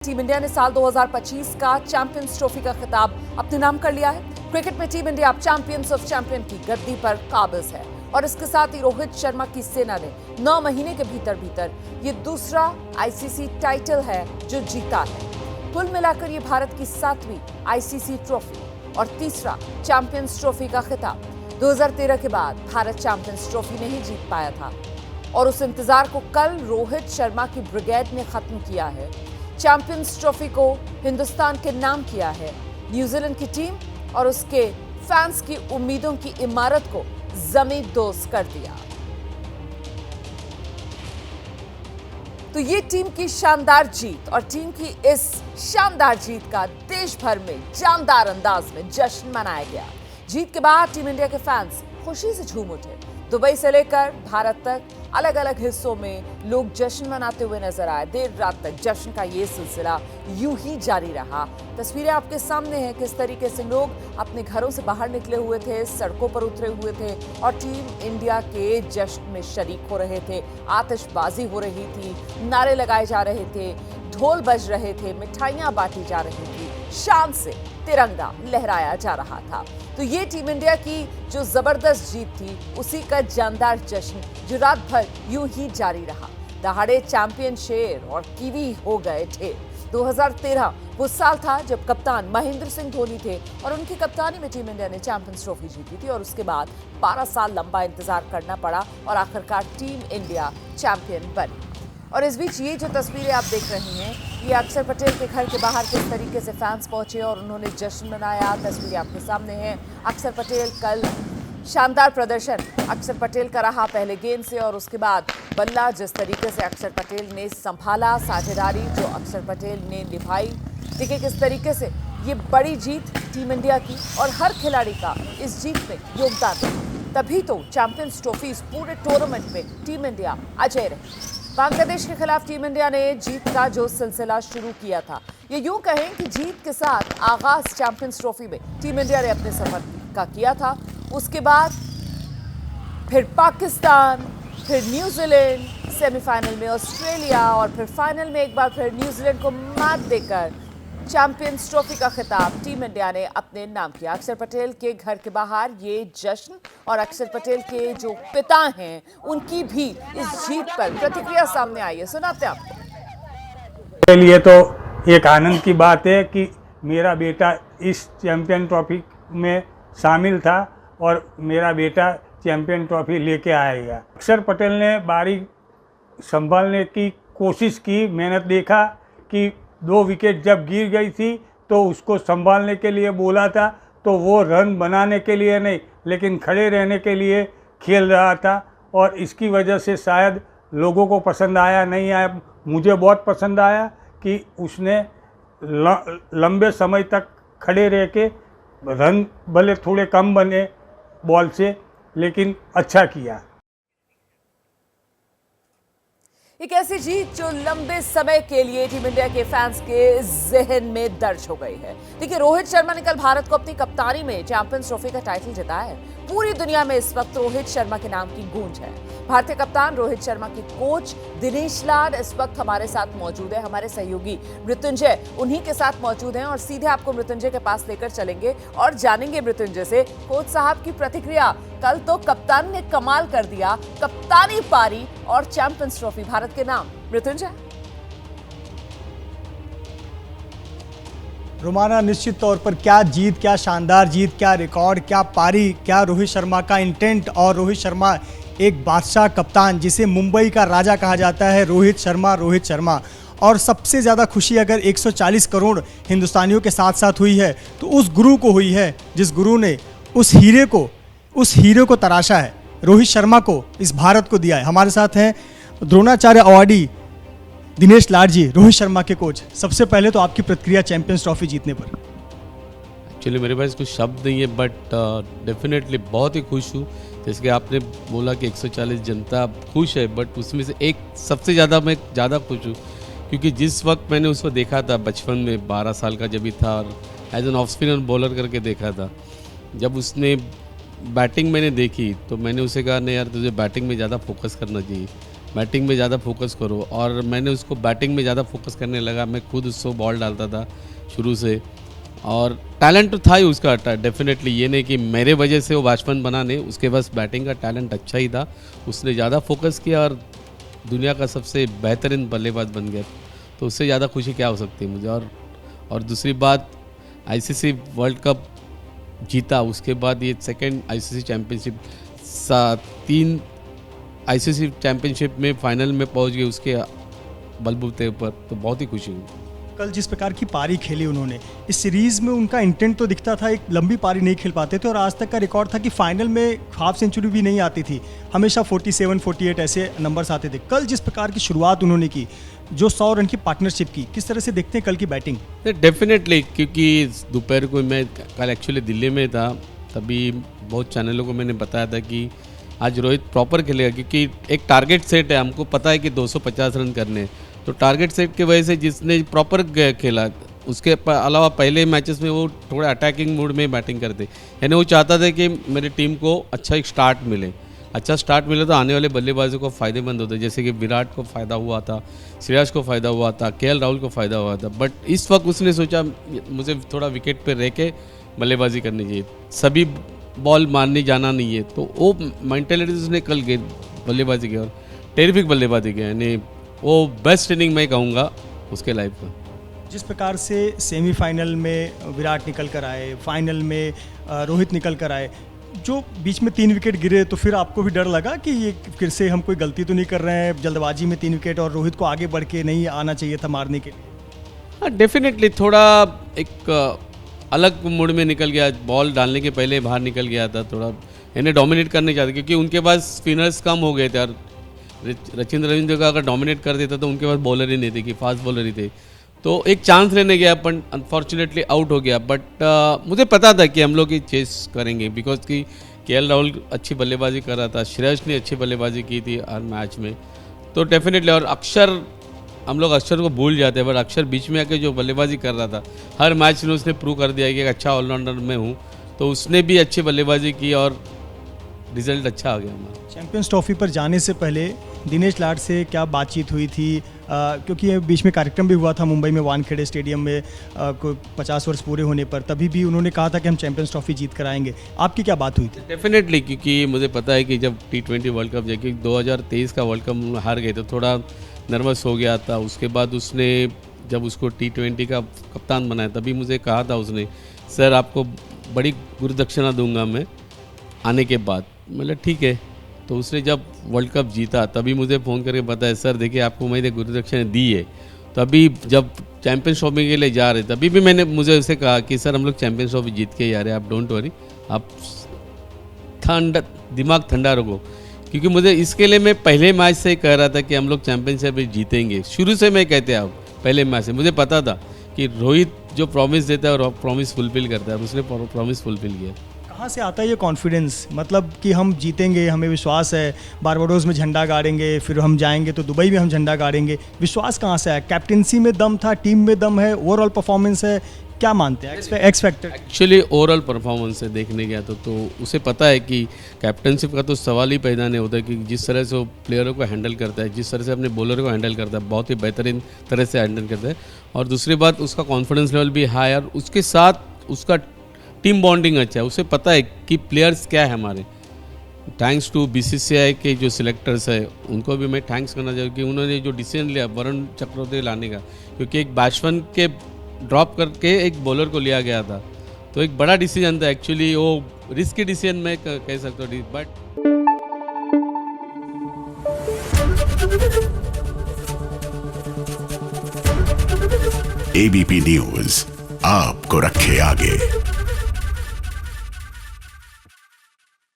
Team India ने साल 2025 का चैंपियंस ट्रॉफी का खिताब अपने नाम कर लिया है। क्रिकेट में टीम इंडिया अब चैंपियंस ऑफ चैंपियन की गद्दी पर काबिज है और इसके साथ ही रोहित शर्मा की सेना ने 9 महीने के भीतर ये दूसरा आईसीसी टाइटल है जो जीता है। कुल मिलाकर ये भारत की 7वीं आईसीसी ट्रॉफी और तीसरा चैंपियंस ट्रॉफी का खिताब। 2013 के बाद भारत चैंपियंस ट्रॉफी नहीं जीत पाया था और उस इंतजार को कल रोहित शर्मा की ब्रिगेड ने खत्म किया है। चैंपियंस ट्रॉफी को हिंदुस्तान के नाम किया है। न्यूजीलैंड की टीम और उसके फैंस की उम्मीदों की इमारत को जमींदोज कर दिया। तो ये टीम की शानदार जीत और टीम की इस शानदार जीत का देश भर में जानदार अंदाज में जश्न मनाया गया। जीत के बाद टीम इंडिया के फैंस खुशी से झूम उठे। दुबई से लेकर भारत तक अलग अलग हिस्सों में लोग जश्न मनाते हुए नजर आए। देर रात तक जश्न का ये सिलसिला यूं ही जारी रहा। तस्वीरें आपके सामने हैं किस तरीके से लोग अपने घरों से बाहर निकले हुए थे, सड़कों पर उतरे हुए थे और टीम इंडिया के जश्न में शरीक हो रहे थे। आतिशबाजी हो रही थी, नारे लगाए जा रहे थे, ढोल बज रहे थे, मिठाइयां बांटी जा रही थी, शान से तिरंगा लहराया जा रहा था। तो ये टीम इंडिया की जो जबरदस्त जीत थी उसी का जानदार जश्न जो रात भर यूं ही जारी रहा। दहाड़े चैंपियन शेर और कीवी हो गए थे। 2013 वो साल था जब कप्तान महेंद्र सिंह धोनी थे और उनकी कप्तानी में टीम इंडिया ने चैंपियंस ट्रॉफी जीती थी और उसके बाद 12 साल लंबा इंतजार करना पड़ा और आखिरकार टीम इंडिया चैंपियन बनी। और इस बीच ये जो तस्वीरें आप देख रही हैं, ये अक्षर पटेल के घर के बाहर किस तरीके से फैंस पहुंचे और उन्होंने जश्न मनाया। तस्वीरें आपके सामने हैं। अक्षर पटेल कल शानदार प्रदर्शन अक्षर पटेल का रहा पहले गेंद से और उसके बाद बल्ला जिस तरीके से अक्षर पटेल ने संभाला, साझेदारी जो अक्षर पटेल ने निभाई। देखिए किस तरीके से ये बड़ी जीत टीम इंडिया की और हर खिलाड़ी का इस जीत में योगदान है। तभी तो चैंपियंस ट्रॉफी इस पूरे टूर्नामेंट में टीम इंडिया अजय रही। बांग्लादेश के खिलाफ टीम इंडिया ने जीत का जो सिलसिला शुरू किया था, ये यूं कहें कि जीत के साथ आगाज चैंपियंस ट्रॉफी में टीम इंडिया ने अपने सफर का किया था। उसके बाद फिर पाकिस्तान, फिर न्यूजीलैंड, सेमीफाइनल में ऑस्ट्रेलिया और फिर फाइनल में एक बार फिर न्यूजीलैंड को मात देकर चैंपियंस ट्रॉफी का खिताब टीम इंडिया ने अपने नाम किया। अक्षर पटेल के घर के बाहर ये जश्न और अक्षर पटेल के जो पिता हैं उनकी भी इस जीत पर प्रतिक्रिया सामने आई है। सुनाते हैं आपको। के लिए तो एक आनंद की बात है कि मेरा बेटा इस चैंपियन ट्रॉफी में शामिल था और मेरा बेटा चैंपियन ट्रॉफी लेके आएगा। अक्षर पटेल ने बारी संभालने की कोशिश की। मैंने देखा कि 2 विकेट जब गिर गई थी तो उसको संभालने के लिए बोला था, तो वो रन बनाने के लिए नहीं लेकिन खड़े रहने के लिए खेल रहा था और इसकी वजह से शायद लोगों को पसंद आया नहीं आया। मुझे बहुत पसंद आया कि उसने लंबे समय तक खड़े रह के रन भले थोड़े कम बने बॉल से लेकिन अच्छा किया। एक ऐसी जीत जो लंबे समय के लिए टीम इंडिया के फैंस के जहन में दर्ज हो गई है। देखिए रोहित शर्मा ने कल भारत को अपनी कप्तानी में चैंपियंस ट्रॉफी का टाइटल जिताया है। पूरी दुनिया में इस वक्त रोहित शर्मा के नाम की गूंज है। भारतीय कप्तान रोहित शर्मा के कोच दिनेश लाड इस वक्त हमारे साथ मौजूद है। हमारे सहयोगी मृत्युंजय उन्हीं के साथ मौजूद हैं और सीधे आपको मृत्युंजय के पास लेकर चलेंगे और जानेंगे मृत्युंजय से कोच साहब की प्रतिक्रिया। कल तो कप्तान ने कमाल कर दिया, कप्तानी पारी और चैंपियंस ट्रॉफी भारत के नाम। मृत्युंजय। रोमाना निश्चित तौर पर क्या जीत, क्या शानदार जीत, क्या रिकॉर्ड, क्या पारी, क्या रोहित शर्मा का इंटेंट। और रोहित शर्मा एक बादशाह कप्तान जिसे मुंबई का राजा कहा जाता है, रोहित शर्मा। और सबसे ज़्यादा खुशी अगर 140 करोड़ हिंदुस्तानियों के साथ साथ हुई है तो उस गुरु को हुई है जिस गुरु ने उस हीरे को तराशा है, रोहित शर्मा को इस भारत को दिया है। हमारे साथ हैं द्रोणाचार्य अवार्डी दिनेश लाड जी, रोहित शर्मा के कोच। सबसे पहले तो आपकी प्रतिक्रिया चैंपियंस ट्रॉफी जीतने पर। एक्चुअली मेरे पास कुछ शब्द नहीं है बट डेफिनेटली बहुत ही खुश हूँ। जैसे कि आपने बोला कि 140 जनता खुश है बट उसमें से एक सबसे ज़्यादा मैं ज़्यादा खुश हूँ क्योंकि जिस वक्त मैंने उसको देखा था बचपन में 12 साल का जब भी था और as an off spinner bowler करके देखा था, जब उसने बैटिंग मैंने देखी तो मैंने उसे कहा नहीं यार तुझे बैटिंग में ज़्यादा फोकस करना चाहिए। बैटिंग में ज़्यादा फोकस करो, और मैंने उसको बैटिंग में ज़्यादा फोकस करने लगा। मैं खुद उसको बॉल डालता था शुरू से, और टैलेंट तो था ही उसका डेफिनेटली, ये नहीं कि मेरे वजह से वो बैट्समैन बना, नहीं, उसके पास बैटिंग का टैलेंट अच्छा ही था। उसने ज़्यादा फोकस किया और दुनिया का सबसे बेहतरीन बल्लेबाज बन गया, तो उससे ज़्यादा खुशी क्या हो सकती है मुझे। और दूसरी बात, आईसीसी वर्ल्ड कप जीता, उसके बाद ये second ICC championship, 3 ICC championship में फाइनल में पहुंच गए उसके बलबूते पर, तो बहुत ही खुशी हुई। कल जिस प्रकार की पारी खेली उन्होंने, इस सीरीज़ में उनका इंटेंट तो दिखता था, एक लंबी पारी नहीं खेल पाते थे, और आज तक का रिकॉर्ड था कि फाइनल में हाफ सेंचुरी भी नहीं आती थी, हमेशा 47, 48 ऐसे नंबर्स आते थे। कल जिस प्रकार की शुरुआत उन्होंने की, जो 100 रन की पार्टनरशिप की, किस तरह से देखते हैं कल की बैटिंग? डेफिनेटली, क्योंकि दोपहर को मैं कल एक्चुअली दिल्ली में था, तभी बहुत चैनलों को मैंने बताया था कि आज रोहित प्रॉपर खेलेगा, क्योंकि एक टारगेट सेट है, हमको पता है कि 250 रन करने हैं, तो टारगेट सेट की वजह से जिसने प्रॉपर खेला, उसके अलावा पहले मैचेस में वो थोड़ा अटैकिंग मूड में बैटिंग करते, यानी वो चाहता था कि मेरी टीम को अच्छा एक स्टार्ट मिले। अच्छा स्टार्ट मिले तो आने वाले बल्लेबाजों को फ़ायदेमंद होता है, जैसे कि विराट को फ़ायदा हुआ था, श्रेयस को फ़ायदा हुआ था, केएल राहुल को फ़ायदा हुआ था। बट इस वक्त उसने सोचा मुझे थोड़ा विकेट पे रह के बल्लेबाजी करनी चाहिए, सभी बॉल मारने जाना नहीं है, तो वो मेंटेलिटी उसने कल बल्लेबाजी की, और टेरिफिक बल्लेबाजी की, यानी वो बेस्ट इनिंग मैं कहूँगा उसके लाइफ का। जिस प्रकार से सेमीफाइनल में विराट निकल कर आए, फाइनल में रोहित निकल कर आए, जो बीच में 3 विकेट गिरे, तो फिर आपको भी डर लगा कि ये फिर से हम कोई गलती तो नहीं कर रहे हैं, जल्दबाजी में 3 विकेट, और रोहित को आगे बढ़ के नहीं आना चाहिए था मारने के लिए? हाँ, डेफिनेटली थोड़ा एक अलग मूड में निकल गया, बॉल डालने के पहले बाहर निकल गया था, थोड़ा इन्हें डोमिनेट करने चाहते, क्योंकि उनके पास स्पिनर्स कम हो गए थे, और रचिंद्र रविंद्र का अगर डोमिनेट कर देता तो उनके पास बॉलर ही नहीं थे, कि फास्ट बॉलर ही थे, तो एक चांस लेने गया, पर अनफॉर्चुनेटली आउट हो गया। बट मुझे पता था कि हम लोग ये चेस करेंगे, बिकॉज कि केएल राहुल अच्छी बल्लेबाजी कर रहा था, श्रेयस ने अच्छी बल्लेबाजी की थी हर मैच में, तो डेफिनेटली। और अक्षर, हम लोग अक्षर को भूल जाते हैं, बट अक्षर बीच में आके जो बल्लेबाजी कर रहा था हर मैच में, उसने प्रूव कर दिया कि एक अच्छा ऑलराउंडर मैं हूँ, तो उसने भी अच्छी बल्लेबाजी की और रिजल्ट अच्छा आ गया हमारा। चैंपियंस ट्रॉफी पर जाने से पहले दिनेश लाड से क्या बातचीत हुई थी? क्योंकि ये बीच में कार्यक्रम भी हुआ था मुंबई में वानखेड़े स्टेडियम में, कोई 50 वर्ष पूरे होने पर, तभी भी उन्होंने कहा था कि हम चैंपियंस ट्रॉफी जीत कर आएंगे। आपकी क्या बात हुई थी? डेफिनेटली, क्योंकि मुझे पता है कि जब T20 वर्ल्ड कप, जबकि 2023 का वर्ल्ड कप हार गए तो थोड़ा नर्वस हो गया था। उसके बाद उसने जब उसको T20 का कप्तान बनाया, तभी मुझे कहा था उसने, सर आपको बड़ी गुरुदक्षिणा दूंगा मैं आने के बाद। मतलब ठीक है, तो उसने जब वर्ल्ड कप जीता तभी मुझे फ़ोन करके बताया, सर देखिए आपको मैंने गुरुदक्षिणा दी है। तो अभी जब चैंपियंस ट्रॉफी के लिए जा रहे तभी भी मैंने मुझे उसे कहा कि सर हम लोग चैंपियंस ट्रॉफी जीत के जा रहे हैं, आप डोंट वरी, आप दिमाग ठंडा रखो, क्योंकि मुझे इसके लिए मैं पहले मैच से ही कह रहा था कि हम लोग चैंपियनशिप जीतेंगे। शुरू से मैं कहते हैं, आप पहले मैच से मुझे पता था कि रोहित जो प्रॉमिस देता है और प्रॉमिस फुलफिल करता है, उसने प्रॉमिस फुलफिल किया। कहाँ से आता है ये कॉन्फिडेंस, मतलब कि हम जीतेंगे, हमें विश्वास है, बारबाडोस में झंडा गाड़ेंगे, फिर हम जाएंगे तो दुबई में हम झंडा गाड़ेंगे, विश्वास कहाँ से आया? कैप्टेंसी में दम था, टीम में दम है, ओवरऑल परफॉर्मेंस है, क्या मानते हैं x factor? Actually overall performance से देखने गया तो उसे पता है कि कैप्टनशिप का तो सवाल ही पैदा नहीं होता, कि जिस तरह से वो प्लेयरों को हैंडल करता है, जिस तरह से अपने बॉलर को हैंडल करता है, बहुत ही बेहतरीन तरह से हैंडल करता है। और दूसरी बात, उसका कॉन्फिडेंस लेवल भी हाई, और उसके साथ उसका टीम बॉन्डिंग अच्छा है। उसे पता है कि प्लेयर्स क्या है हमारे। थैंक्स टू BCCI के जो सिलेक्टर्स है, उनको भी मैं थैंक्स करना चाहूँगा कि उन्होंने जो डिसीजन लिया वरुण चक्रवर्ती लाने का, क्योंकि एक बैट्समैन के ड्रॉप करके एक बॉलर को लिया गया था, तो एक बड़ा डिसीजन था। एक्चुअली वो रिस्की डिसीजन मैं कह सकता हूँ, बट ABP न्यूज़ आपको रखे आगे।